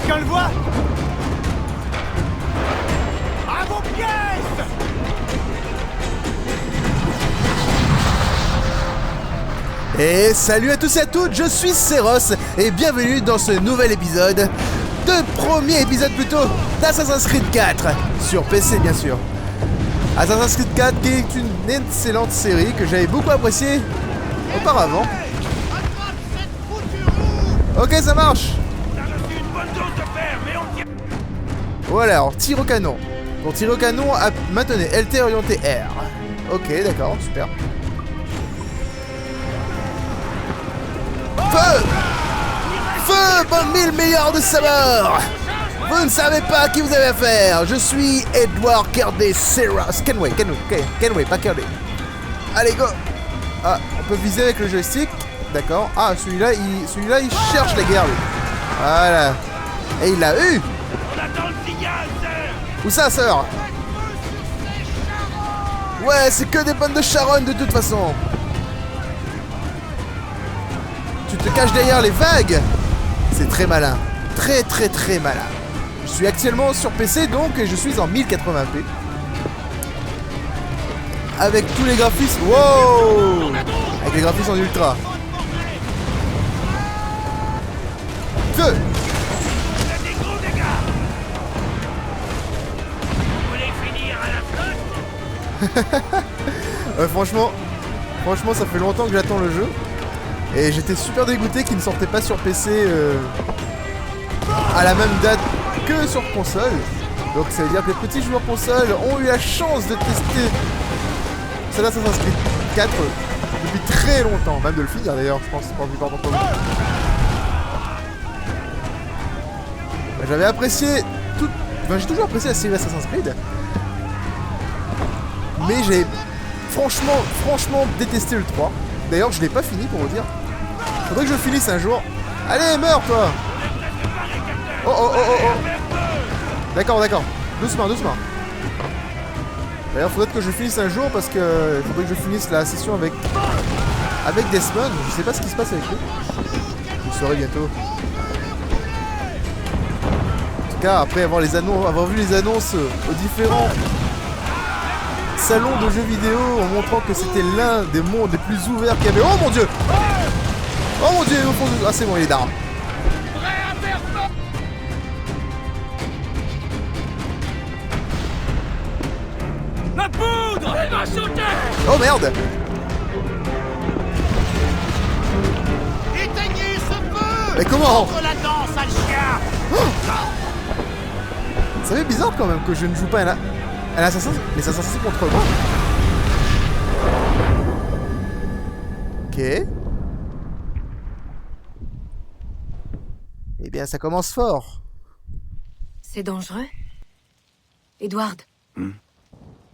Quelqu'un le voit? À vos pièces! Et salut à tous et à toutes, je suis Seros et bienvenue dans ce nouvel épisode, premier épisode plutôt, d'Assassin's Creed 4, sur PC bien sûr. Assassin's Creed 4 qui est une excellente série que j'avais beaucoup appréciée auparavant. Ok, ça marche. Voilà, alors tir au canon. Pour tirer au canon, maintenez LT orienté R. Ok, d'accord, super. Feu! Feu, bon 1000 milliards de sabords! Vous ne savez pas à qui vous avez affaire. Je suis Edward Kerdé Seros. Kenway, pas Kerdé. Allez, go! Ah, on peut viser avec le joystick. D'accord. Ah, celui-là, il cherche la guerre, lui. Voilà. Et il l'a eu! Où ça, sœur? Ouais, c'est que des bonnes de charogne de toute façon. Tu te caches derrière les vagues. C'est très malin. Très malin. Je suis actuellement sur PC, donc je suis en 1080p. Avec tous les graphismes. Wow! Avec les graphismes en ultra. Feu! Franchement, ça fait longtemps que j'attends le jeu. Et j'étais super dégoûté qu'il ne sortait pas sur PC à la même date que sur console. Donc ça veut dire que les petits joueurs console ont eu la chance de tester celle Assassin's Creed 4 depuis très longtemps. Même de le finir d'ailleurs, je pense, pour la plupart d'entre vous. J'avais apprécié tout... Enfin, j'ai toujours apprécié la série Assassin's Creed. Mais j'ai franchement détesté le 3. D'ailleurs, je l'ai pas fini pour vous dire. Faudrait que je finisse un jour. Allez, meurs toi! Oh. D'accord. Doucement. D'ailleurs, faudrait que je finisse un jour parce que faudrait que je finisse la session avec Desmond. Je sais pas ce qui se passe avec lui. Vous le saurez bientôt. En tout cas, après avoir vu les annonces aux différents salons de jeux vidéo en montrant que c'était l'un des mondes les plus ouverts qu'il y avait. Oh mon dieu! Oh mon dieu, au fond de... Ah c'est bon, il est d'armes. La poudre! Elle va sauter! Oh merde! Éteignez ce feu! Mais comment? Entre la danse, sale chien! Ça fait bizarre quand même que je ne joue pas un assassin, les assassins contre moi. Ok. Eh bien, ça commence fort. C'est dangereux? Edward?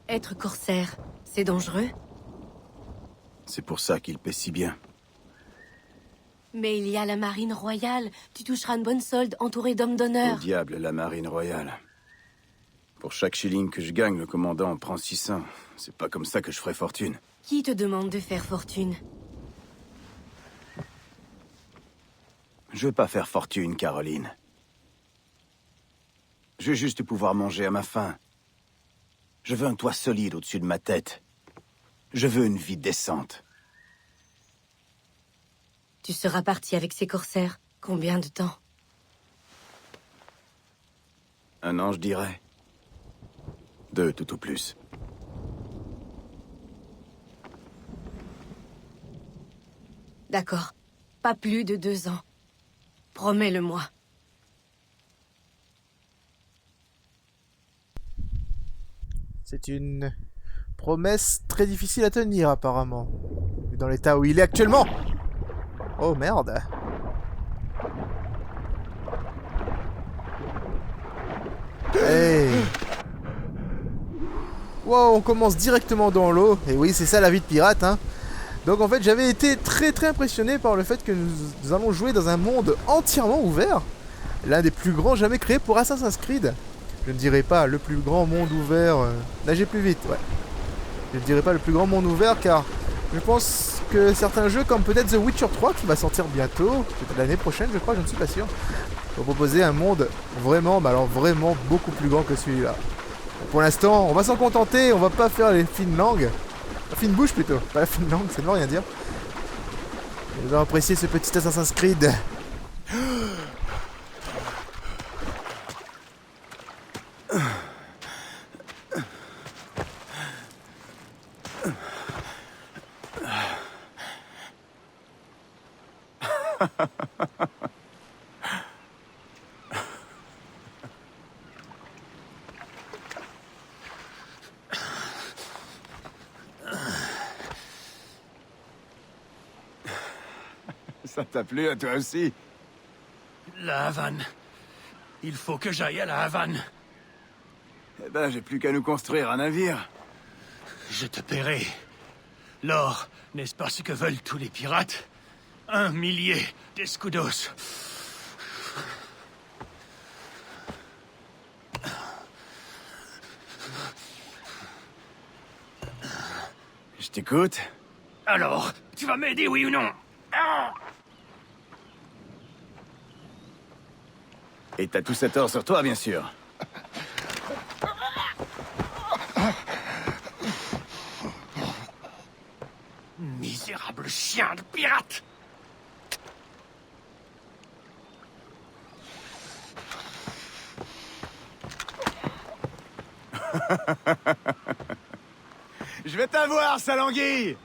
Être corsaire, c'est dangereux? C'est pour ça qu'il paie si bien. Mais il y a la marine royale. Tu toucheras une bonne solde entourée d'hommes Au d'honneur. diable, la marine royale. Pour chaque shilling que je gagne, le commandant en prend 600. C'est pas comme ça que je ferai fortune. Qui te demande de faire fortune? Je veux pas faire fortune, Caroline. Je veux juste pouvoir manger à ma faim. Je veux un toit solide au-dessus de ma tête. Je veux une vie décente. Tu seras parti avec ces corsaires. Combien de temps? Un an, je dirais. 2 tout au plus. D'accord. Pas plus de 2 ans. Promets-le-moi. C'est une promesse très difficile à tenir apparemment. Vu dans l'état où il est actuellement. Oh merde. Hey. Wow, on commence directement dans l'eau. Et oui, c'est ça la vie de pirate, hein. Donc en fait, j'avais été très impressionné par le fait que nous allons jouer dans un monde entièrement ouvert. L'un des plus grands jamais créés pour Assassin's Creed. Je ne dirais pas le plus grand monde ouvert... Nagez plus vite, ouais. Je ne dirais pas le plus grand monde ouvert car je pense que certains jeux comme peut-être The Witcher 3 qui va sortir bientôt, peut-être l'année prochaine je crois, je ne suis pas sûr, pour proposer un monde vraiment, mais alors vraiment beaucoup plus grand que celui-là. Pour l'instant, on va s'en contenter, on va pas faire les fines langues. La fine bouche plutôt, pas la fine langue, ça ne veut rien dire. Nous allons apprécier ce petit Assassin's Creed. Ça t'a plu à toi aussi? La Havane. Il faut que j'aille à la Havane. Eh ben, j'ai plus qu'à nous construire un navire. Je te paierai. L'or, n'est-ce pas ce que veulent tous les pirates? 1 millier d'escudos. Je t'écoute. Alors, tu vas m'aider, oui ou non? Ah! Et t'as tout cet or sur toi, bien sûr. Misérable chien de pirate! Je vais t'avoir, Salanguille!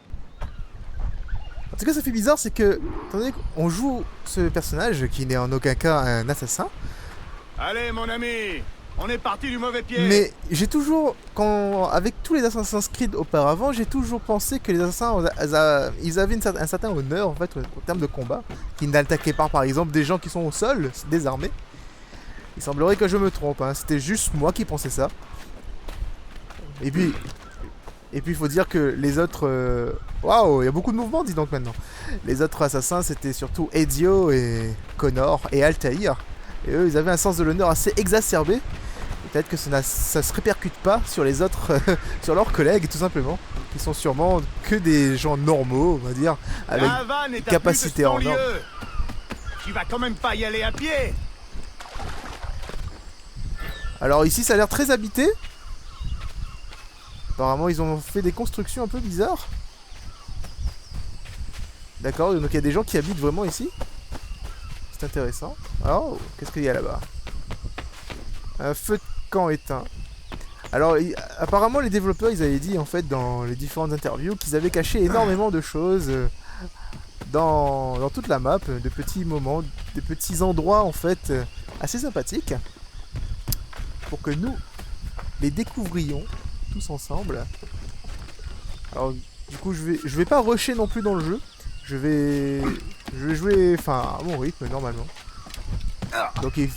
En tout cas, ça fait bizarre, c'est que, étant donné qu'on joue ce personnage qui n'est en aucun cas un assassin, Allez, mon ami, on est parti du mauvais pied. mais j'ai toujours, avec tous les Assassin's Creed auparavant, j'ai toujours pensé que les assassins, ils avaient un certain honneur en fait au terme de combat, qu'ils n'attaquaient pas par exemple des gens qui sont au sol, désarmés. Il semblerait que je me trompe, hein. C'était juste moi qui pensais ça. Et puis il faut dire que les autres... Waouh, il y a beaucoup de mouvements, dis donc maintenant. Les autres assassins, c'était surtout Ezio et Connor et Altaïr. Et eux, ils avaient un sens de l'honneur assez exacerbé. Peut-être que ça se répercute pas sur les autres, sur leurs collègues, tout simplement. Qui sont sûrement que des gens normaux, on va dire, avec La Havane est à capacité plus de en 100 or. lieues. Tu vas quand même pas y aller à pied. Alors ici, ça a l'air très habité. Apparemment, ils ont fait des constructions un peu bizarres. D'accord, donc il y a des gens qui habitent vraiment ici. C'est intéressant. Alors, qu'est-ce qu'il y a là-bas? Un feu de camp éteint. Alors, apparemment, les développeurs, ils avaient dit, en fait, dans les différentes interviews, qu'ils avaient caché énormément de choses dans toute la map, de petits moments, des petits endroits, en fait, assez sympathiques, pour que nous les découvrions tous ensemble. Alors, du coup, je vais pas rusher non plus dans le jeu. Je vais jouer, enfin, à mon rythme, normalement. Donc, il est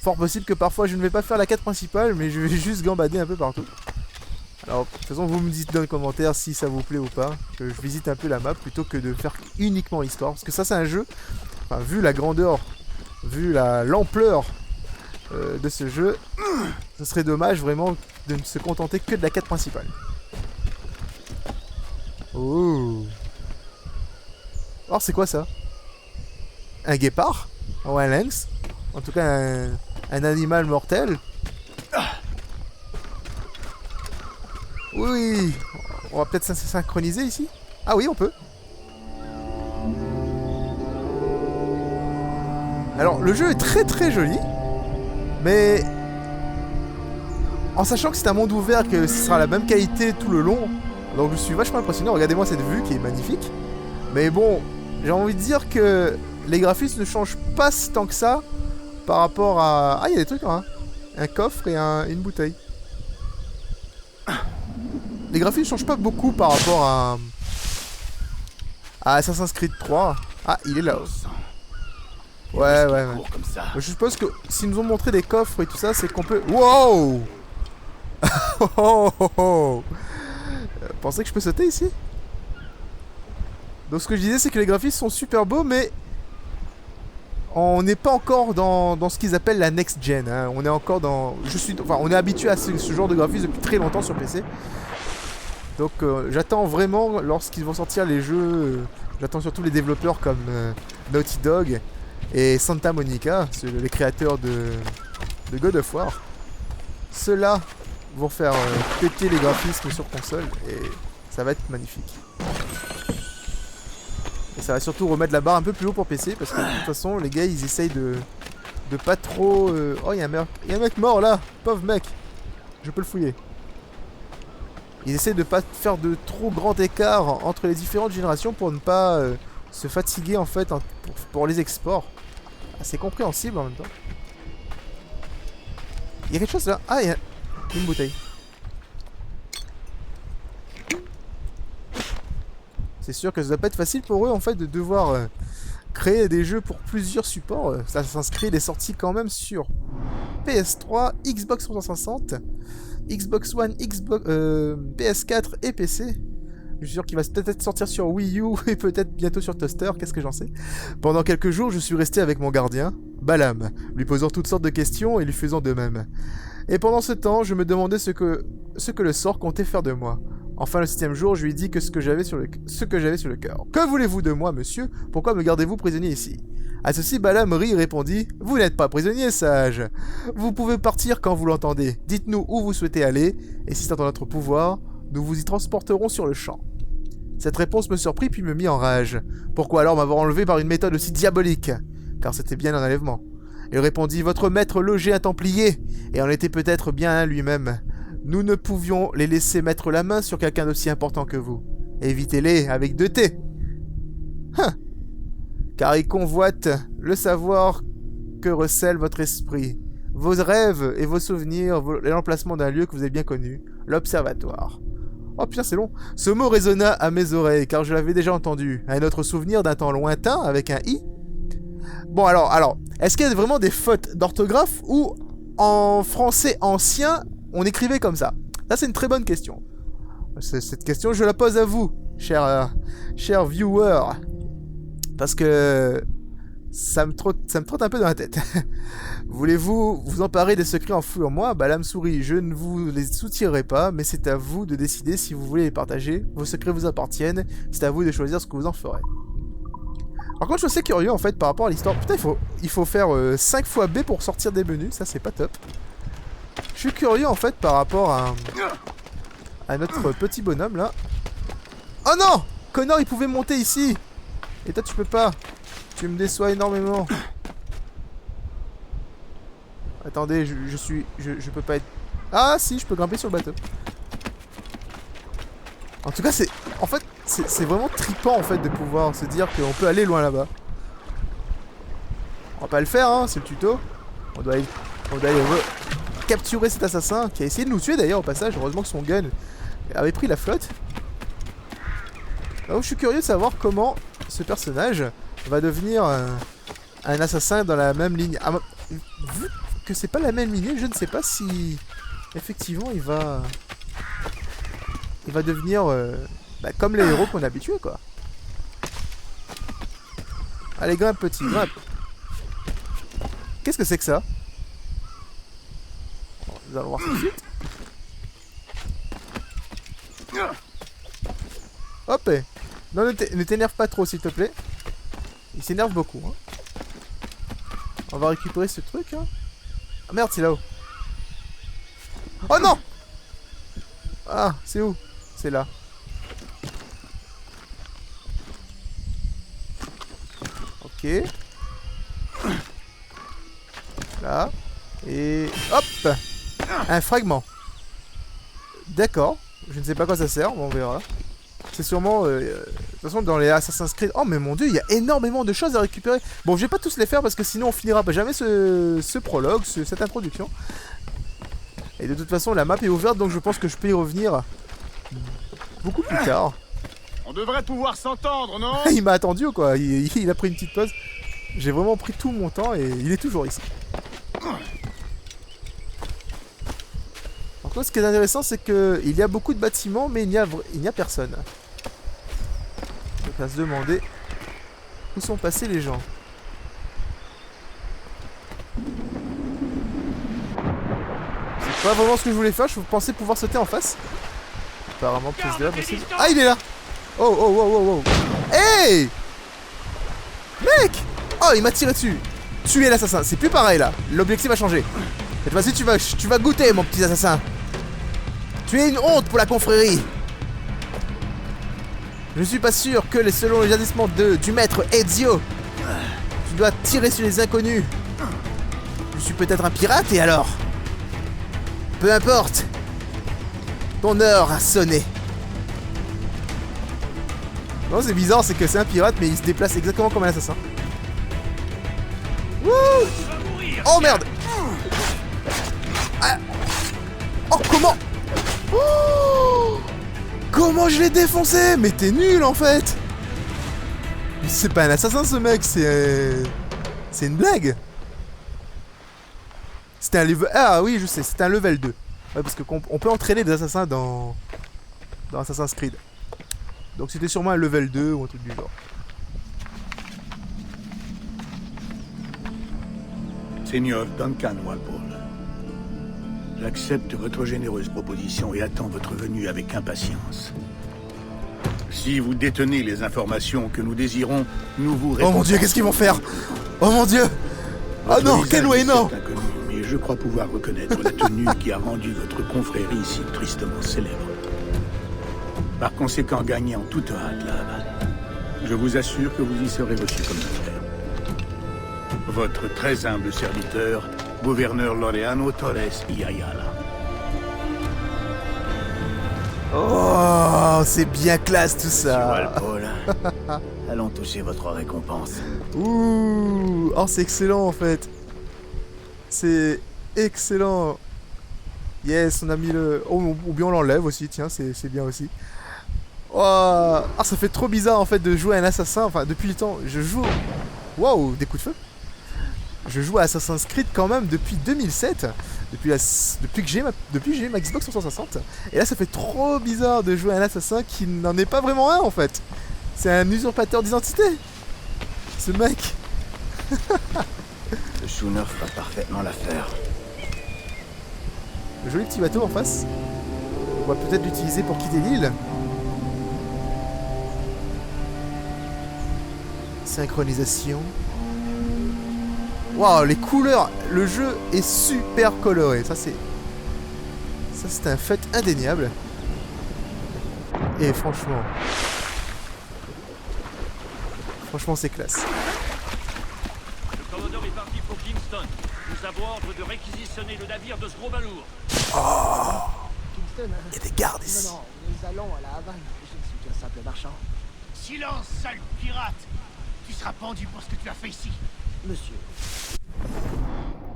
fort possible que parfois, je ne vais pas faire la quête principale, mais je vais juste gambader un peu partout. Alors, de toute façon, vous me dites dans les commentaires si ça vous plaît ou pas, que je visite un peu la map, plutôt que de faire uniquement l'histoire. Parce que ça, c'est un jeu, enfin, vu la grandeur, vu l'ampleur de ce jeu, ce serait dommage, vraiment, de ne se contenter que de la quête principale. Oh. Alors c'est quoi ça? Un guépard? Ou un lynx? En tout cas un animal mortel? Oui. On va peut-être se synchroniser ici? Ah oui, on peut. Alors le jeu est très très joli, mais en sachant que c'est un monde ouvert, que ce sera la même qualité tout le long, donc je suis vachement impressionné. Regardez-moi cette vue qui est magnifique. Mais bon, j'ai envie de dire que les graphismes ne changent pas tant que ça par rapport à... Ah, il y a des trucs, hein. Un coffre et une bouteille. Les graphismes ne changent pas beaucoup par rapport à Assassin's Creed 3. Ah, il est là. Ouais. Je suppose que s'ils nous ont montré des coffres et tout ça, c'est qu'on peut... Wow. Pensez que je peux sauter ici? Donc ce que je disais, c'est que les graphismes sont super beaux, mais on n'est pas encore dans ce qu'ils appellent la next gen, hein. On est encore dans... on est habitué à ce genre de graphisme depuis très longtemps sur PC. Donc j'attends vraiment, lorsqu'ils vont sortir les jeux, j'attends surtout les développeurs comme Naughty Dog et Santa Monica, les créateurs de God of War. Ceux-là vont faire péter les graphismes sur console et ça va être magnifique. Et ça va surtout remettre la barre un peu plus haut pour PC parce que de toute façon les gars ils essayent de pas trop... Oh il y a un mec mort là, pauvre mec. Je peux le fouiller. Ils essaient de pas faire de trop grand écart entre les différentes générations pour ne pas se fatiguer en fait pour les exports. C'est compréhensible en même temps. Il y a quelque chose là. Ah, il y a une bouteille. C'est sûr que ça doit pas être facile pour eux en fait de devoir créer des jeux pour plusieurs supports. Ça s'inscrit des sorties quand même sur PS3, Xbox 360, Xbox One, PS4 et PC. Je suis sûr qu'il va peut-être sortir sur Wii U et peut-être bientôt sur Toaster, qu'est-ce que j'en sais. Pendant quelques jours, je suis resté avec mon gardien, Balam, lui posant toutes sortes de questions et lui faisant de même. Et pendant ce temps, je me demandais ce que le sort comptait faire de moi. Enfin, le 7e jour, je lui ai dit que ce que j'avais sur le cœur. « Que voulez-vous de moi, monsieur? Pourquoi me gardez-vous prisonnier ici ?» À ceci, Balam rit et répondit « Vous n'êtes pas prisonnier, sage. Vous pouvez partir quand vous l'entendez. Dites-nous où vous souhaitez aller, et si c'est dans notre pouvoir, nous vous y transporterons sur le champ. » Cette réponse me surprit puis me mit en rage. Pourquoi alors m'avoir enlevé par une méthode aussi diabolique? Car c'était bien un enlèvement. Il répondit « Votre maître logeait un templier, et en était peut-être bien un lui-même. Nous ne pouvions les laisser mettre la main sur quelqu'un d'aussi important que vous. Évitez-les avec 2 T. Hein. Car ils convoitent le savoir que recèle votre esprit, vos rêves et vos souvenirs, l'emplacement d'un lieu que vous avez bien connu, l'observatoire. Oh putain, c'est long. Ce mot résonna à mes oreilles, car je l'avais déjà entendu. Un autre souvenir d'un temps lointain, avec un i. Bon, alors, est-ce qu'il y a vraiment des fautes d'orthographe ou en français ancien, on écrivait comme ça? Ça, c'est une très bonne question. Cette question, je la pose à vous, cher viewer. Parce que ça me trotte un peu dans la tête. Voulez-vous vous emparer des secrets enfouis en moi? Balam sourit. Je ne vous les soutirerai pas, mais c'est à vous de décider si vous voulez les partager. Vos secrets vous appartiennent. C'est à vous de choisir ce que vous en ferez. Par contre, je suis assez curieux en fait par rapport à l'histoire. Putain, il faut faire 5 fois B pour sortir des menus. Ça, c'est pas top. Je suis curieux en fait par rapport à notre petit bonhomme là. Oh non! Connor, il pouvait monter ici! Et toi, tu peux pas. Tu me déçois énormément. Attendez, je peux pas être... Ah si, je peux grimper sur le bateau. En tout cas, c'est vraiment trippant en fait de pouvoir se dire qu'on peut aller loin là-bas. On va pas le faire, hein, c'est le tuto. On doit aller capturer cet assassin qui a essayé de nous tuer d'ailleurs au passage. Heureusement que son gun avait pris la flotte. Donc je suis curieux de savoir comment ce personnage va devenir un assassin dans la même ligne. Ah, vu que c'est pas la même lignée, je ne sais pas si effectivement il va devenir comme les héros qu'on est habitué quoi. Allez, grimpe petit, grimpe. Qu'est-ce que c'est que ça? Nous allons voir ça tout de suite. Hop. Non, ne t'énerve pas trop s'il te plaît. Il s'énerve beaucoup. Hein. On va récupérer ce truc. Hein. Ah merde, c'est là-haut. Oh non! Ah, c'est où? C'est là. Ok. Là. Et hop! Un fragment. D'accord. Je ne sais pas à quoi ça sert, mais on verra. C'est sûrement... de toute façon, dans les Assassin's Creed... Oh, mais mon dieu, il y a énormément de choses à récupérer. Bon, je vais pas tous les faire parce que sinon on finira pas jamais ce prologue, cette introduction. Et de toute façon, la map est ouverte, donc je pense que je peux y revenir beaucoup plus tard. On devrait pouvoir s'entendre, non? Il m'a attendu ou quoi? Il a pris une petite pause. J'ai vraiment pris tout mon temps et il est toujours ici. Par contre, ce qui est intéressant, c'est qu'il y a beaucoup de bâtiments, mais il n'y a personne. Donc à se demander où sont passés les gens. C'est pas vraiment ce que je voulais faire, je pensais pouvoir sauter en face. Apparemment, pièce de là possible. Ah, il est là! Oh, oh, oh, oh, oh! Hey! Mec! Oh Oh, il m'a tiré dessus. Tuer l'assassin, c'est plus pareil là. L'objectif a changé. Cette fois-ci, tu vas goûter, mon petit assassin. Tu es une honte pour la confrérie. Je ne suis pas sûr que, selon les agissements du maître Ezio, tu dois tirer sur les inconnus. Je suis peut-être un pirate, et alors? Peu importe. Ton heure a sonné. Non, c'est bizarre, c'est que c'est un pirate, mais il se déplace exactement comme un assassin. Wouh! Oh merde! Ah. Oh, comment? Oh, comment je l'ai défoncé? Mais t'es nul en fait! C'est pas un assassin ce mec, c'est une blague! C'était un level... Ah oui, je sais, c'était un level 2. Ouais, parce qu'on peut entraîner des assassins dans Assassin's Creed. Donc c'était sûrement un level 2 ou un truc du genre. Seigneur Duncan Walpole, j'accepte votre généreuse proposition et attends votre venue avec impatience. Si vous détenez les informations que nous désirons, nous vous répondrons. Oh mon dieu, qu'est-ce qu'ils vont faire? Oh mon dieu! Oh non, Kenway, non! Mais je crois pouvoir reconnaître la tenue qui a rendu votre confrérie si tristement célèbre. Par conséquent, gagnez en toute hâte là-bas. Je vous assure que vous y serez reçu comme un frère. Votre très humble serviteur, gouverneur Laureano Torres y Ayala. Oh, c'est bien classe tout ça! Walpole, allons toucher votre récompense. Ouh! Oh, c'est excellent en fait! C'est excellent! Yes, on a mis le... Oh, ou bien on l'enlève aussi, tiens, c'est bien aussi. Oh, ah, ça fait trop bizarre en fait de jouer à un assassin. Enfin, depuis le temps, je joue... Waouh, des coups de feu! Je joue à Assassin's Creed quand même depuis 2007. Depuis que j'ai ma Xbox 360. Et là, ça fait trop bizarre de jouer à un assassin qui n'en est pas vraiment un en fait. C'est un usurpateur d'identité. Ce mec. Le schooner fera parfaitement l'affaire. Le joli petit bateau en face. On va peut-être l'utiliser pour quitter l'île. Synchronisation. Waouh, les couleurs. Le jeu est super coloré. Ça, c'est un fait indéniable. Et franchement... Franchement, c'est classe. Le commandeur est parti pour Kingston. Nous avons ordre de réquisitionner le navire de ce gros balourd. Kingston, Il y a des gardes ici. Non, nous allons à la Havane. Je ne suis qu'un simple marchand. Silence, sale pirate! Tu seras pendu pour ce que tu as fait ici. Monsieur.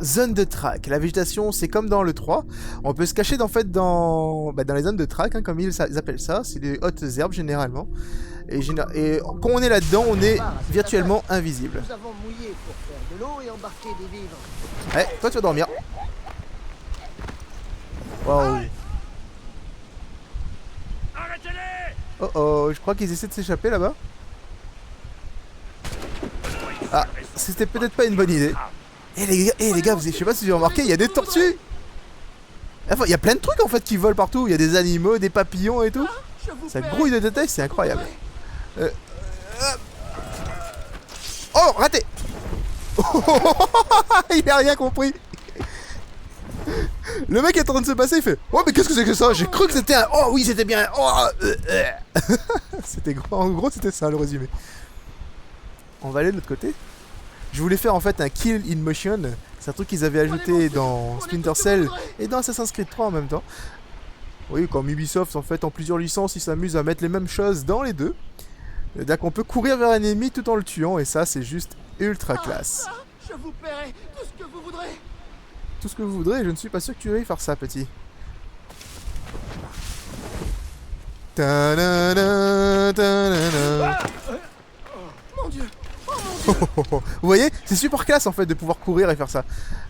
Zone de track. La végétation, c'est comme dans le 3. On peut se cacher en fait dans les zones de track, hein, comme ils appellent ça. C'est des hautes herbes généralement. Et quand on est là-dedans, on est virtuellement invisible. Nous avons mouillé pour faire de l'eau et embarquer des vivres. Ouais, toi tu vas dormir. Waouh. Arrêtez-les! Oh oh, je crois qu'ils essaient de s'échapper là-bas. Ah, c'était peut-être pas une bonne idée. Eh les gars, je sais pas si vous avez remarqué, il y a des tortues. Enfin, il y a plein de trucs en fait qui volent partout. Il y a des animaux, des papillons et tout. Ça grouille de détails, c'est incroyable. Oh, raté. Il a rien compris. Le mec est en train de se passer, il fait: oh mais qu'est-ce que c'est que ça? J'ai cru que c'était un... Oh oui, c'était bien. Oh, c'était en gros, c'était ça le résumé. On va aller de l'autre côté. Je voulais faire en fait un kill in motion. C'est un truc qu'ils avaient ajouté dans Splinter Cell et dans Assassin's Creed 3 en même temps. Oui, comme Ubisoft en fait en plusieurs licences, ils s'amusent à mettre les mêmes choses dans les deux. C'est-à-dire qu'on peut courir vers un ennemi tout en le tuant, et ça c'est juste ultra classe. Je vous paierai tout ce que vous voudrez. Tout ce que vous voudrez, je ne suis pas sûr que tu veuilles faire ça, petit. Ta-da-da, ta-da-da. Mon Dieu. Vous voyez, c'est super classe en fait de pouvoir courir et faire ça.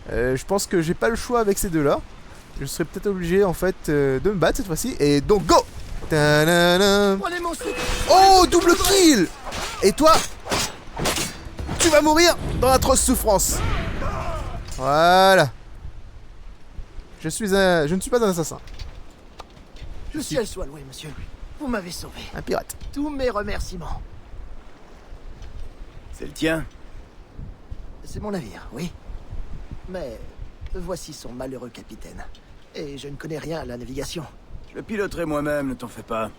Je pense que j'ai pas le choix avec ces deux-là. Je serais peut-être obligé en fait de me battre cette fois-ci. Et donc go. Ta-da-da. Prenez mon sucre. Oh, double kill. Et toi, tu vas mourir dans l'atroce souffrance. Voilà. Je ne suis pas un assassin. Le ciel soit loué, monsieur. Vous m'avez sauvé. Un pirate. Tous mes remerciements. C'est le tien? C'est mon navire, oui. Mais voici son malheureux capitaine. Et je ne connais rien à la navigation. Je le piloterai moi-même, ne t'en fais pas.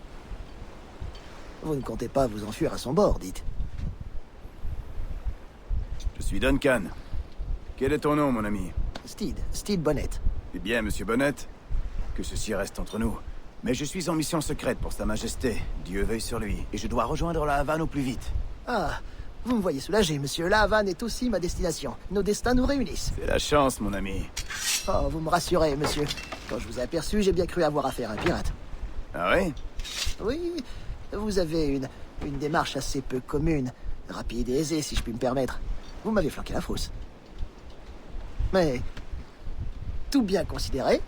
Vous ne comptez pas vous enfuir à son bord, dites. Je suis Duncan. Quel est ton nom, mon ami? Steed Bonnet. Eh bien, monsieur Bonnet, que ceci reste entre nous. Mais je suis en mission secrète pour Sa Majesté. Dieu veuille sur lui. Et je dois rejoindre la Havane au plus vite. Ah, vous me voyez soulagé, monsieur. La Havane est aussi ma destination. Nos destins nous réunissent. C'est la chance, mon ami. Oh, vous me rassurez, monsieur. Quand je vous ai aperçu, j'ai bien cru avoir affaire à un pirate. Ah oui? Oui, vous avez une démarche assez peu commune. Rapide et aisée, si je puis me permettre. Vous m'avez flanqué la fosse. Mais, tout bien considéré,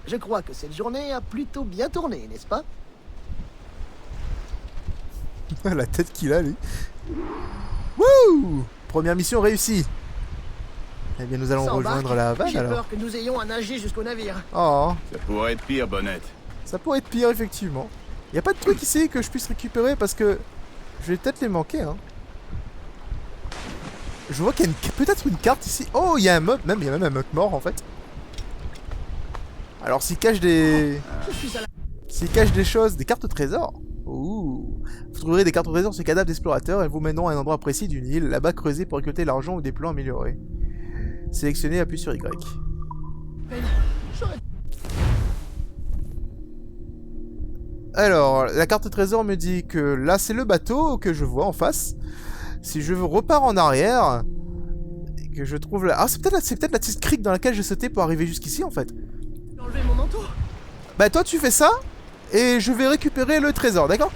je crois que cette journée a plutôt bien tourné, n'est-ce pas? La tête qu'il a, lui. Wouh! Première mission réussie. Eh bien, nous allons Ça embarque. rejoindre la Havane, J'ai alors. peur que nous ayons à nager jusqu'au navire. Oh, Ça pourrait être pire, Bonnet. ça pourrait être pire, effectivement. Y a pas de truc ici que je puisse récupérer parce que je vais peut-être les manquer, hein. Je vois qu'il y a peut-être une carte ici. Oh, il y a un mob, il y a même un mob mort, en fait. Alors, s'il cache des... Je suis à la... S'il cache des choses, des cartes au trésor. Ouh. Vous trouverez des cartes au trésor sur ces cadavres d'explorateurs et vous mèneront à un endroit précis d'une île, là-bas creusé pour récolter l'argent ou des plans améliorés. Sélectionnez, appuyez sur Y. Alors, la carte au trésor me dit que là c'est le bateau que je vois en face. Si je repars en arrière, et que je trouve là... Ah, c'est peut-être la petite crique dans laquelle j'ai sauté pour arriver jusqu'ici en fait. J'ai enlevé mon manteau. Bah toi tu fais ça, et je vais récupérer le trésor, d'accord?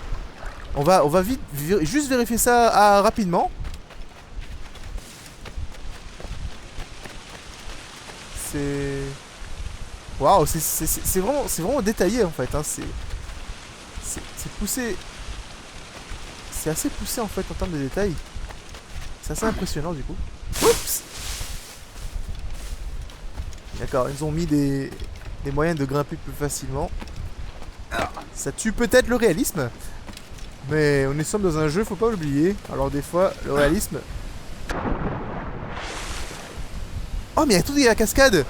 On va vite, juste vérifier ça rapidement. C'est... Waouh, c'est vraiment détaillé en fait, hein. C'est poussé... C'est assez poussé en fait en termes de détails. C'est assez impressionnant du coup. Oups! D'accord, ils ont mis des moyens de grimper plus facilement. Ça tue peut-être le réalisme, mais on est sommes dans un jeu, faut pas l'oublier. Alors des fois, le réalisme... Oh mais attendez, il y a la cascade!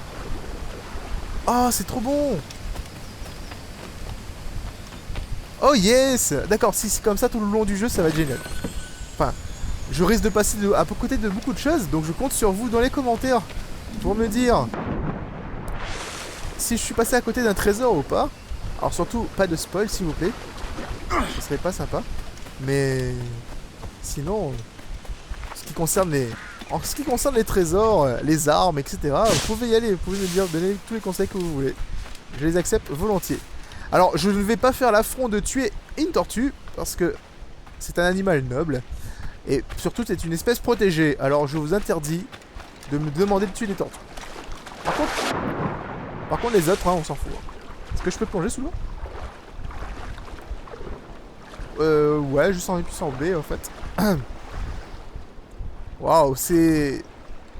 Oh, c'est trop bon! Oh yes! D'accord, si c'est comme ça tout le long du jeu, ça va être génial. Enfin, je risque de passer à côté de beaucoup de choses, donc je compte sur vous dans les commentaires pour me dire si je suis passé à côté d'un trésor ou pas. Alors surtout, pas de spoil s'il vous plaît. Ce serait pas sympa. Mais sinon, en ce qui concerne les trésors, les armes, etc., vous pouvez y aller, vous pouvez me dire, donner tous les conseils que vous voulez. Je les accepte volontiers. Alors, je ne vais pas faire l'affront de tuer une tortue, parce que c'est un animal noble. Et surtout, c'est une espèce protégée. Alors, je vous interdis de me demander de tuer des tortues. Par contre les autres, hein, on s'en fout. Est-ce que je peux plonger sous l'eau? Ouais, juste en plus en B en fait. Waouh, c'est...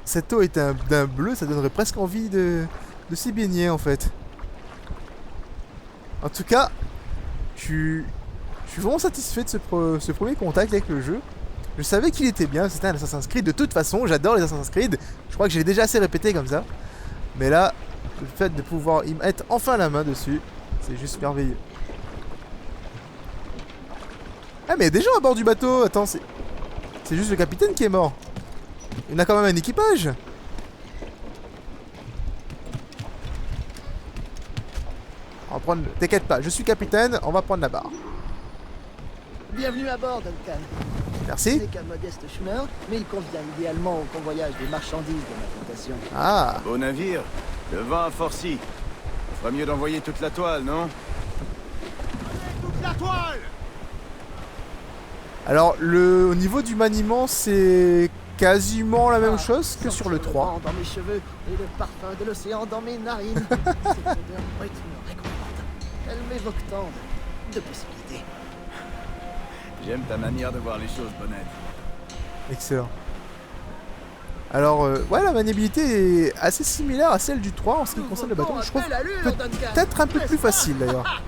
Cette eau est d'un bleu, ça donnerait presque envie de s'y baigner en fait. En tout cas, je suis vraiment satisfait de ce premier contact avec le jeu. Je savais qu'il était bien, c'était un Assassin's Creed. De toute façon, j'adore les Assassin's Creed. Je crois que je l'ai déjà assez répété comme ça. Mais là, le fait de pouvoir y mettre enfin la main dessus, c'est juste merveilleux. Ah mais il y a des gens à bord du bateau. Attends, c'est juste le capitaine qui est mort. Il a quand même un équipage. On va prendre... T'inquiète pas, je suis capitaine, on va prendre la barre. Bienvenue à bord, Duncan. Ce Merci. n'est qu'un modeste schooner, mais il convient idéalement au convoyage des marchandises de ma plantation. Ah, Beau navire. Le vent a forci. Ferait mieux d'envoyer toute la toile, non? Toute la toile! alors au niveau du maniement, c'est quasiment la même chose que sur le 3. vent dans mes cheveux et le parfum de l'océan dans mes narines. Cette odeur brute me réconforte. Elle m'évoque tant de possibilités. J'aime ta manière de voir les choses, Bonnet. Excellent. Alors, ouais, la maniabilité est assez similaire à celle du 3 en ce qui concerne le bateau. Je trouve peut-être un peu plus facile d'ailleurs.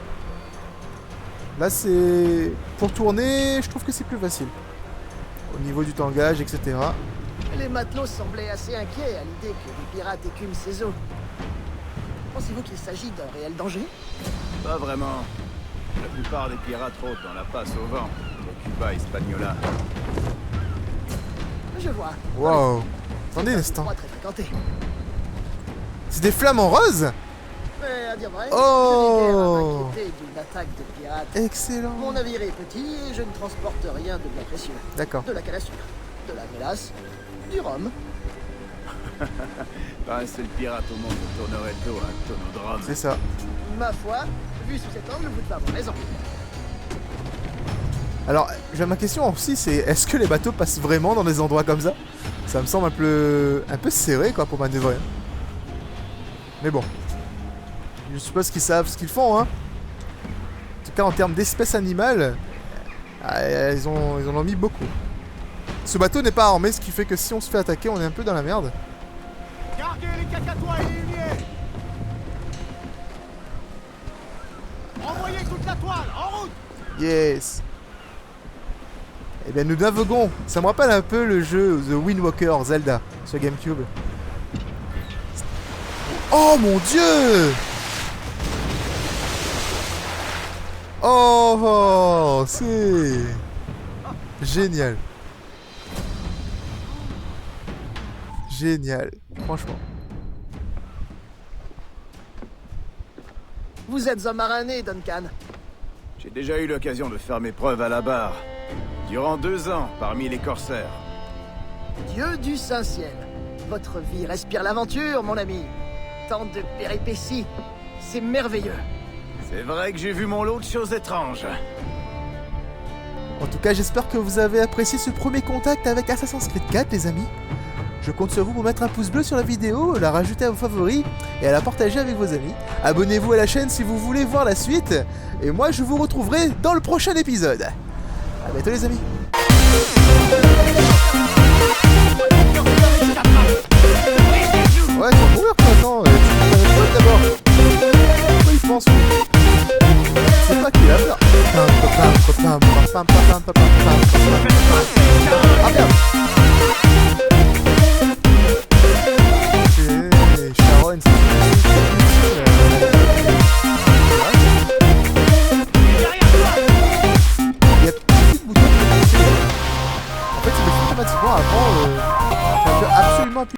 Là, c'est... Pour tourner, je trouve que c'est plus facile. Au niveau du tangage, etc. Les matelots semblaient assez inquiets à l'idée que les pirates écument ces eaux. Pensez-vous qu'il s'agit d'un réel danger? Pas vraiment. La plupart des pirates rôdent dans la passe au vent, de Cuba Hispaniola. Je vois. Wow. C'est Attendez un un instant. endroit très fréquenté. C'est des flammes en rose? Mais à dire vrai, Oh. je n'ai guère à m'inquiéter d'une attaque de pirates. Excellent. Mon navire est petit et je ne transporte rien de bien précieux. D'accord. De la canne à sucre, de la mélasse, du rhum. Pas un seul pirate au monde ne tournerait le dos à un tonneau de rhum. C'est ça. Ma foi, vu sous cet angle, vous devez avoir raison. Alors, j'ai ma question aussi, c'est est-ce que les bateaux passent vraiment dans des endroits comme ça? Ça me semble un peu serré quoi pour manœuvrer. Mais bon. Je suppose qu'ils savent ce qu'ils font, hein. En tout cas, en termes d'espèces animales, ils en ont mis beaucoup. Ce bateau n'est pas armé, ce qui fait que si on se fait attaquer, on est un peu dans la merde. Gardez les cacatois et les huniers. Envoyez toute la toile, en route. Yes. Eh bien, nous naviguons. Ça me rappelle un peu le jeu The Wind Walker Zelda sur GameCube. Oh mon dieu! Oh, c'est génial. Génial, franchement. Vous êtes un marin né, Duncan. J'ai déjà eu l'occasion de faire mes preuves à la barre. Durant 2 ans, parmi les corsaires. Dieu du Saint-Ciel. Votre vie respire l'aventure, mon ami. Tant de péripéties. C'est merveilleux. C'est vrai que j'ai vu mon lot de choses étranges. En tout cas, j'espère que vous avez apprécié ce premier contact avec Assassin's Creed 4, les amis. Je compte sur vous pour mettre un pouce bleu sur la vidéo, la rajouter à vos favoris et à la partager avec vos amis. Abonnez-vous à la chaîne si vous voulez voir la suite. Et moi, je vous retrouverai dans le prochain épisode. A bientôt, les amis. Ouais, tu vas mourir quoi, attends, tu d'abord. Pourquoi il pense c'est pas qu'il a peur. Ah merde. Ok, Sharon, c'est il y a plus de boutons. En fait, il me fait automatiquement avant. Absolument plus.